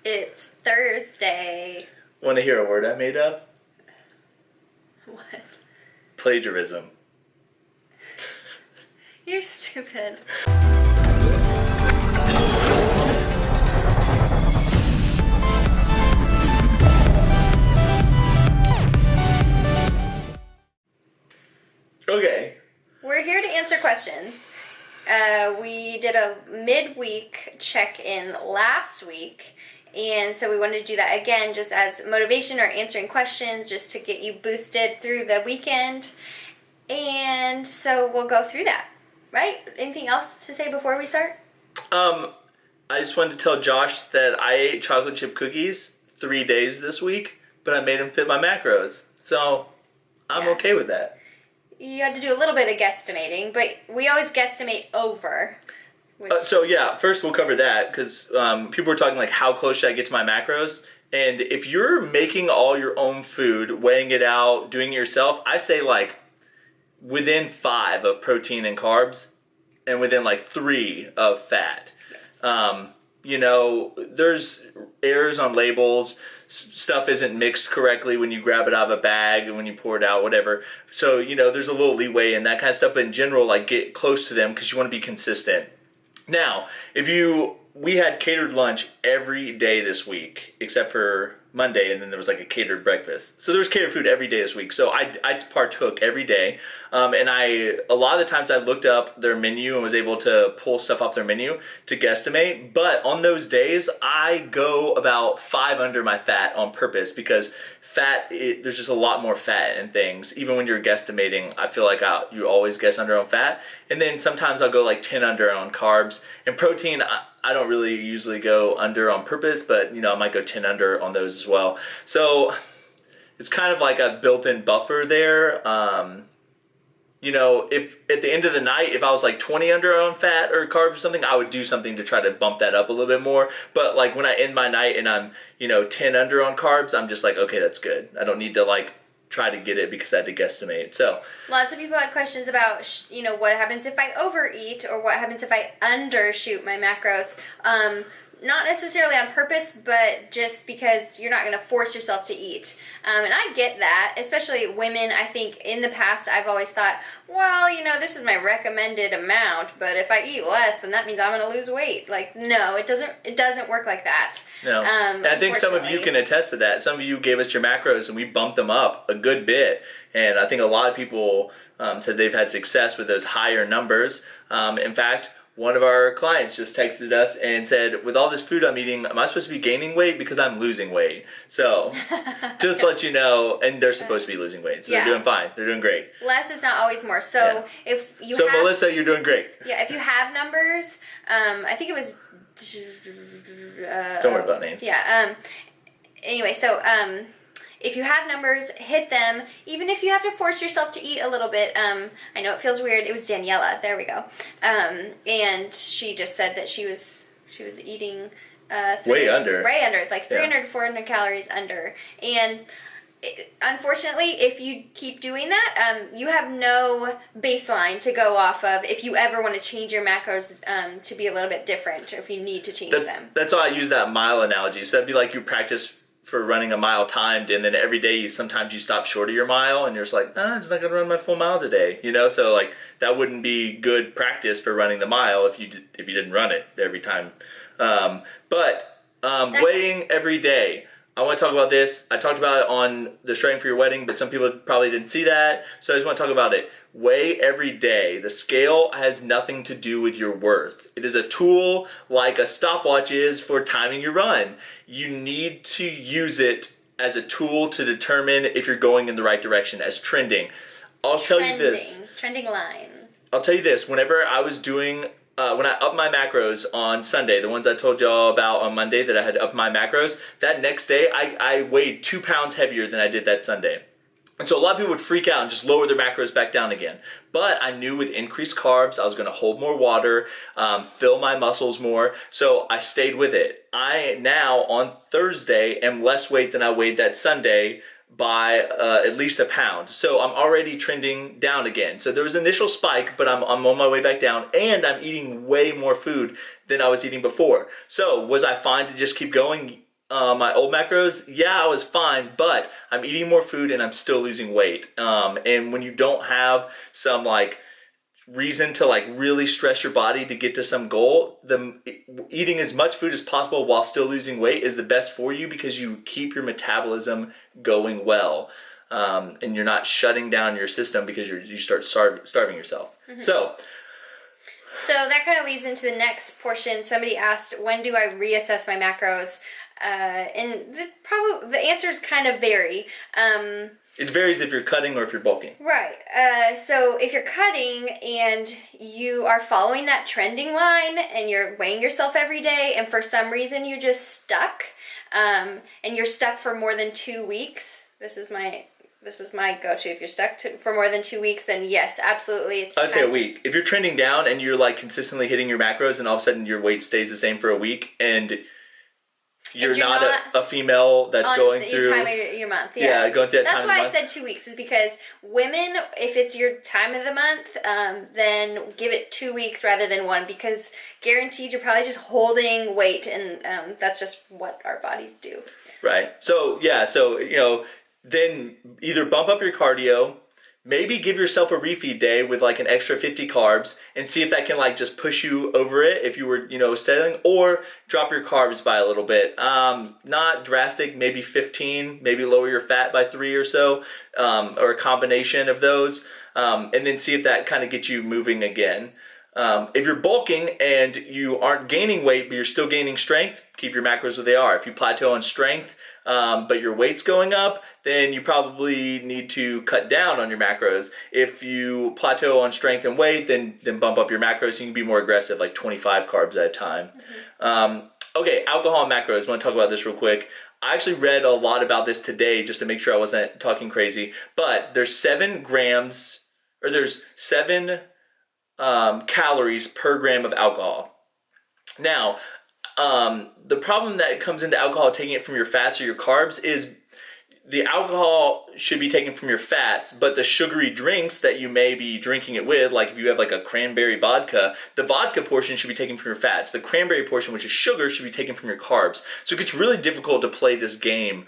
It's Thursday. Want to hear a word I made up? What? Plagiarism. You're stupid. Okay. We're here to answer questions. We did a midweek check-in last week, and so we wanted to do that again just as motivation or answering questions just to get you boosted through the weekend. And so we'll go through that, right? Anything else to say before we start? I just wanted to tell Josh that I ate chocolate chip cookies 3 days this week, but I made them fit my macros. So I'm okay with that. You had to do a little bit of guesstimating, but we always guesstimate over. First we'll cover that because people were talking like how close should I get to my macros? And if you're making all your own food, weighing it out, doing it yourself, I say like within 5 of protein and carbs and within like 3 of fat. There's errors on labels. Stuff isn't mixed correctly when you grab it out of a bag and when you pour it out, whatever. So, there's a little leeway and that kind of stuff. But in general, like get close to them because you want to be consistent. Now, we had catered lunch every day this week except for Monday, and then there was like a catered breakfast. So there's catered food every day this week. So I partook every day. And a lot of the times I looked up their menu and was able to pull stuff off their menu to guesstimate. But on those days, I go about 5 under my fat on purpose because there's just a lot more fat in things. Even when you're guesstimating, I feel like you always guess under on fat. And then sometimes I'll go like 10 under on carbs. And protein, I don't really usually go under on purpose, but I might go 10 under on those as well. So it's kind of like a built-in buffer there. If at the end of the night, if I was like 20 under on fat or carbs or something, I would do something to try to bump that up a little bit more. But like when I end my night and I'm, 10 under on carbs, I'm just like, okay, that's good. I don't need to like try to get it because I had to guesstimate. So lots of people had questions about, what happens if I overeat or what happens if I undershoot my macros. Not necessarily on purpose, but just because you're not going to force yourself to eat. And I get that, especially women. I think in the past I've always thought, well, this is my recommended amount, but if I eat less, then that means I'm going to lose weight. Like, no, it doesn't work like that. No. And I think some of you can attest to that. Some of you gave us your macros and we bumped them up a good bit. And I think a lot of people said they've had success with those higher numbers. In fact, one of our clients just texted us and said, with all this food I'm eating, am I supposed to be gaining weight because I'm losing weight? So just let you know, and they're supposed to be losing weight. So they're doing fine. They're doing great. Less is not always more. So if you So Melissa, you're doing great. Yeah, if you have numbers, I think it was... Don't worry about names. Yeah. Anyway, so... if you have numbers, hit them. Even if you have to force yourself to eat a little bit. I know it feels weird. It was Daniela. There we go. And she just said that she was eating way under. Right under, like 300 to 400 calories under. And unfortunately, if you keep doing that, you have no baseline to go off of if you ever want to change your macros to be a little bit different, or if you need to change them. That's why I use that mile analogy. So that'd be like you practice for running a mile timed, and then every day sometimes you stop short of your mile and you're just like, I'm just not gonna run my full mile today, so like that wouldn't be good practice for running the mile if you didn't run it every time. Weighing every day, I want to talk about this. I talked about it on the Shredding for Your Wedding, but some people probably didn't see that, so I just want to talk about it. Weigh every day. The scale has nothing to do with your worth. It is a tool like a stopwatch is for timing your run. You need to use it as a tool to determine if you're going in the right direction, as trending. I'll tell you this. Trending line. I'll tell you this. Whenever I was doing, when I upped my macros on Sunday, the ones I told y'all about on Monday that I had upped my macros, that next day I weighed 2 pounds heavier than I did that Sunday. And so a lot of people would freak out and just lower their macros back down again. But I knew with increased carbs, I was going to hold more water, fill my muscles more. So I stayed with it. I now, on Thursday, am less weight than I weighed that Sunday by at least a pound. So I'm already trending down again. So there was an initial spike, but I'm on my way back down, and I'm eating way more food than I was eating before. So was I fine to just keep going? my old macros, yeah, I was fine, but I'm eating more food and I'm still losing weight. And when you don't have some like reason to like really stress your body to get to some goal, eating as much food as possible while still losing weight is the best for you, because you keep your metabolism going well, and you're not shutting down your system because you start starving yourself. So that kind of leads into the next portion. Somebody asked, when do I reassess my macros? And the answers kind of vary. It varies if you're cutting or if you're bulking. Right. So if you're cutting and you are following that trending line and you're weighing yourself every day, and for some reason you just stuck, and you're stuck for more than 2 weeks, this is my go-to. If you're stuck for more than 2 weeks, then yes, absolutely. I'd say a week. If you're trending down and you're like consistently hitting your macros and all of a sudden your weight stays the same for a week, and you're not a female that's going through your time of your month. Yeah, going through that time of the month. That's why I said 2 weeks, is because women, if it's your time of the month, then give it 2 weeks rather than one, because guaranteed you're probably just holding weight, and that's just what our bodies do. Right. So then either bump up your cardio, maybe give yourself a refeed day with like an extra 50 carbs, and see if that can like just push you over it if you were, studying, or drop your carbs by a little bit. Not drastic, maybe 15, maybe lower your fat by 3 or so, or a combination of those, and then see if that kind of gets you moving again. If you're bulking and you aren't gaining weight, but you're still gaining strength, keep your macros where they are. If you plateau on strength, but your weight's going up, then you probably need to cut down on your macros. If you plateau on strength and weight, then bump up your macros so you can be more aggressive, like 25 carbs at a time. Okay, alcohol and macros. I want to talk about this real quick. I actually read a lot about this today just to make sure I wasn't talking crazy, but there's 7 calories per gram of alcohol. Now, the problem that comes into alcohol, taking it from your fats or your carbs, is the alcohol should be taken from your fats, but the sugary drinks that you may be drinking it with, like if you have like a cranberry vodka, the vodka portion should be taken from your fats. The cranberry portion, which is sugar, should be taken from your carbs. So it gets really difficult to play this game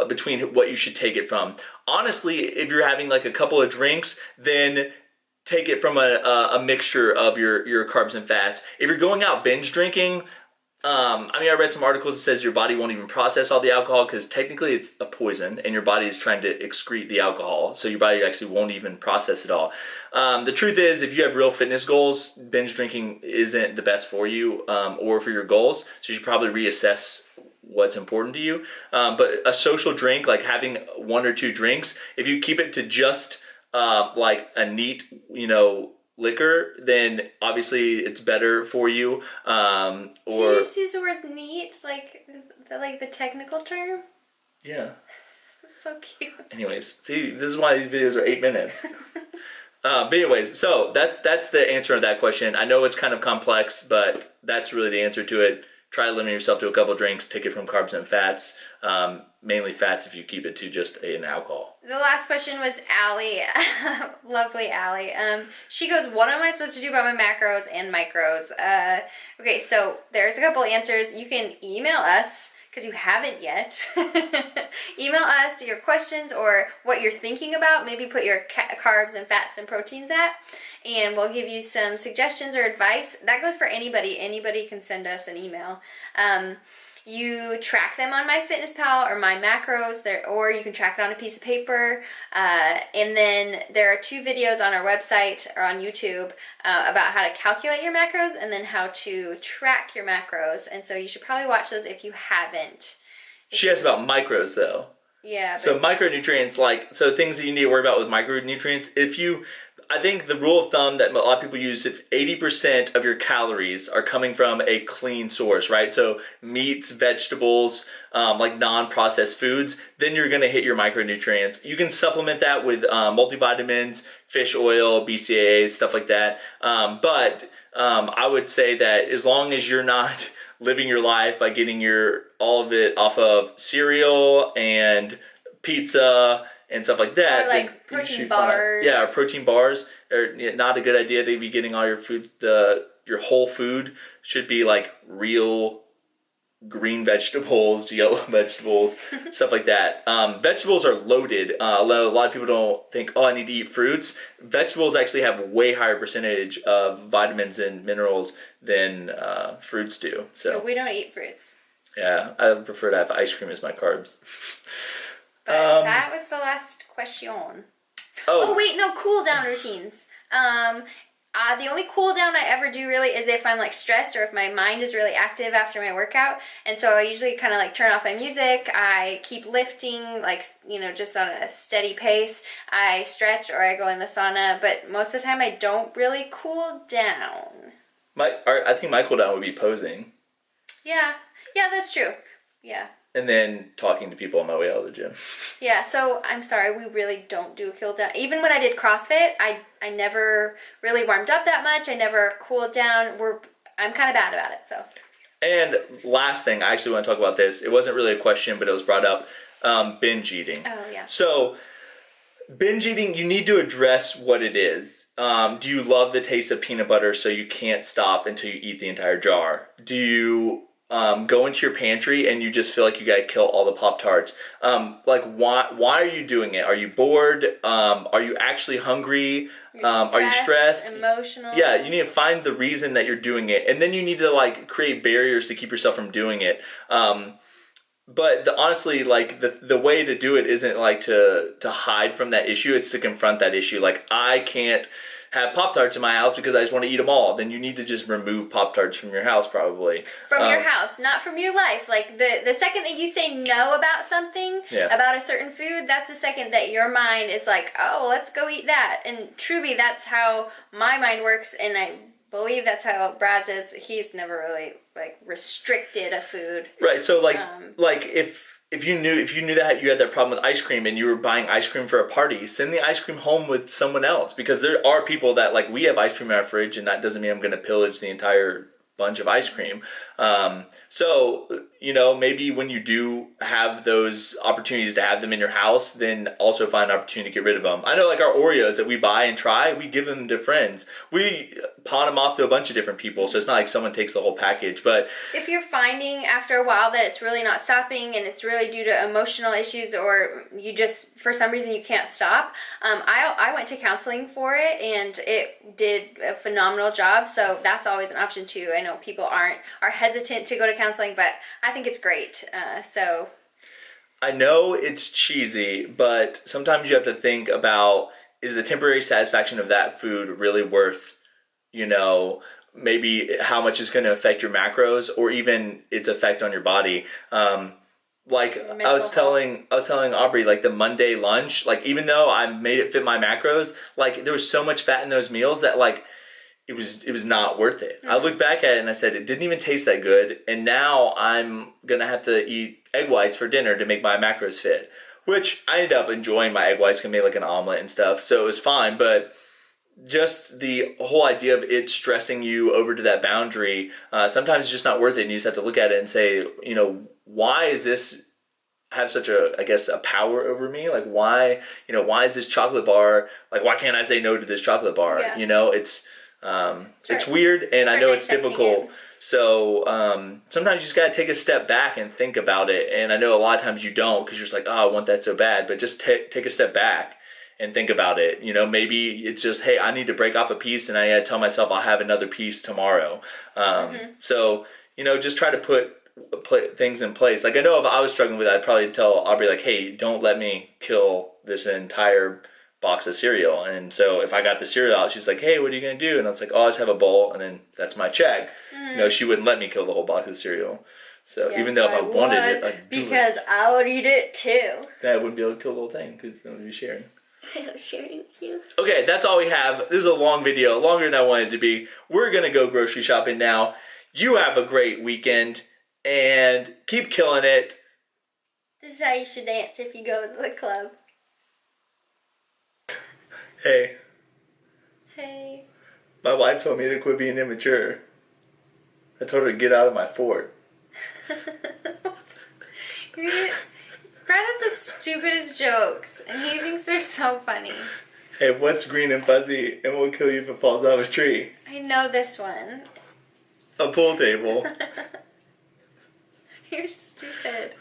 between what you should take it from. Honestly, if you're having like a couple of drinks, then take it from a mixture of your carbs and fats. If you're going out binge drinking, I read some articles that says your body won't even process all the alcohol, because technically it's a poison and your body is trying to excrete the alcohol, so your body actually won't even process it all. The truth is, if you have real fitness goals, binge drinking isn't the best for you, or for your goals, so you should probably reassess what's important to you. But a social drink, like having 1 or 2 drinks, if you keep it to just like a neat, liquor, then obviously it's better for you. Or did you just use the word neat, like the technical term? Yeah. That's so cute. Anyways, see, this is why these videos are 8 minutes. But anyways, so that's the answer to that question. I know it's kind of complex, but that's really the answer to it. Try to limit yourself to a couple of drinks. Take it from carbs and fats. Mainly fats if you keep it to just an alcohol. The last question was Allie. Lovely Allie. She goes, what am I supposed to do about my macros and micros? Okay, so there's a couple answers. You can email us, because you haven't yet. Email us your questions or what you're thinking about. Maybe put your carbs and fats and proteins at, and we'll give you some suggestions or advice. That goes for anybody. Anybody can send us an email. You track them on MyFitnessPal or My Macros, or you can track it on a piece of paper. And then there are 2 videos on our website or on YouTube about how to calculate your macros and then how to track your macros. And so you should probably watch those if you haven't. She asked about micros though. Yeah. So micronutrients, things that you need to worry about with micronutrients. I think the rule of thumb that a lot of people use, if 80% of your calories are coming from a clean source, right? So meats, vegetables, like non-processed foods, then you're going to hit your micronutrients. You can supplement that with multivitamins, fish oil, BCAAs, stuff like that. But I would say that as long as you're not living your life by getting all of it off of cereal and pizza and stuff like that. Or like protein bars. Yeah, or protein bars are not a good idea to be getting all your food. Your whole food should be like real green vegetables, yellow vegetables, stuff like that. Vegetables are loaded. A lot of people don't think, oh, I need to eat fruits. Vegetables actually have a way higher percentage of vitamins and minerals than fruits do. So we don't eat fruits. Yeah, I prefer to have ice cream as my carbs. But that was the last question. Oh wait, no, cool down routines. The only cool down I ever do really is if I'm like stressed or if my mind is really active after my workout. And so I usually kind of like turn off my music. I keep lifting, like, just on a steady pace. I stretch or I go in the sauna. But most of the time I don't really cool down. I think my cool down would be posing. Yeah, that's true. Yeah. And then talking to people on my way out of the gym. Yeah, so I'm sorry, we really don't do a cool down. Even when I did CrossFit, I never really warmed up that much. I never cooled down. I'm kind of bad about it, so. And last thing, I actually want to talk about this. It wasn't really a question, but it was brought up. Binge eating. Oh, yeah. So, binge eating, you need to address what it is. Do you love the taste of peanut butter so you can't stop until you eat the entire jar? Do you go into your pantry and you just feel like you gotta kill all the Pop-Tarts? Why are you doing it? Are you bored? Are you actually hungry? Are you stressed? Emotional? Yeah, you need to find the reason that you're doing it, and then you need to create barriers to keep yourself from doing it. But honestly, the way to do it isn't to hide from that issue. It's to confront that issue. I can't have Pop-Tarts in my house because I just want to eat them all. Then you need to just remove Pop-Tarts from your house, probably. From your house, not from your life. Like, the second that you say no about something, about a certain food, that's the second that your mind is like, oh, let's go eat that. And truly, that's how my mind works, and I believe that's how Brad does. He's never really, restricted a food. Right, so, if you knew that you had that problem with ice cream and you were buying ice cream for a party, send the ice cream home with someone else, because there are people that we have ice cream in our fridge, and that doesn't mean I'm going to pillage the entire bunch of ice cream. So maybe when you do have those opportunities to have them in your house, then also find an opportunity to get rid of them. I know our Oreos that we buy and try, we give them to friends. We pawn them off to a bunch of different people, so it's not like someone takes the whole package. But if you're finding after a while that it's really not stopping and it's really due to emotional issues, or you just, for some reason, you can't stop, I went to counseling for it, and it did a phenomenal job. So that's always an option too. I know people are hesitant to go to counseling, but I think it's great. So I know it's cheesy, but sometimes you have to think about, is the temporary satisfaction of that food really worth, maybe how much it's going to affect your macros or even its effect on your body. I was telling Aubrie, the Monday lunch, even though I made it fit my macros, there was so much fat in those meals that it was not worth it. Mm-hmm. I looked back at it and I said, it didn't even taste that good. And now I'm going to have to eat egg whites for dinner to make my macros fit, which I ended up enjoying my egg whites. I made an omelet and stuff. So it was fine. But just the whole idea of it stressing you over to that boundary, sometimes it's just not worth it. And you just have to look at it and say, why is this have such a power over me? Why is this chocolate bar, why can't I say no to this chocolate bar? Yeah. It's weird, and I know it's difficult. So sometimes you just gotta take a step back and think about it. And I know a lot of times you don't, because you're just oh, I want that so bad. But just take a step back and think about it. Maybe it's just, hey, I need to break off a piece, and I gotta tell myself I'll have another piece tomorrow. So just try to put things in place. I know if I was struggling with it, I'd probably tell Aubrie hey, don't let me kill this entire box of cereal. And so if I got the cereal out, she's like, hey, what are you gonna do? And I was I'll just have a bowl, and then that's my check. She wouldn't let me kill the whole box of cereal. So even though if I wanted it, I'd do because it. I would eat it too. Then I wouldn't be able to kill the whole thing because I would be sharing. I was sharing with you. Okay, that's all we have. This is a long video, longer than I wanted it to be. We're gonna go grocery shopping now. You have a great weekend and keep killing it. This is how you should dance if you go to the club. Hey. Hey. My wife told me to quit being immature. I told her to get out of my fort. Brad has the stupidest jokes, and he thinks they're so funny. Hey, what's green and fuzzy and will kill you if it falls out of a tree? I know this one. A pool table. You're stupid.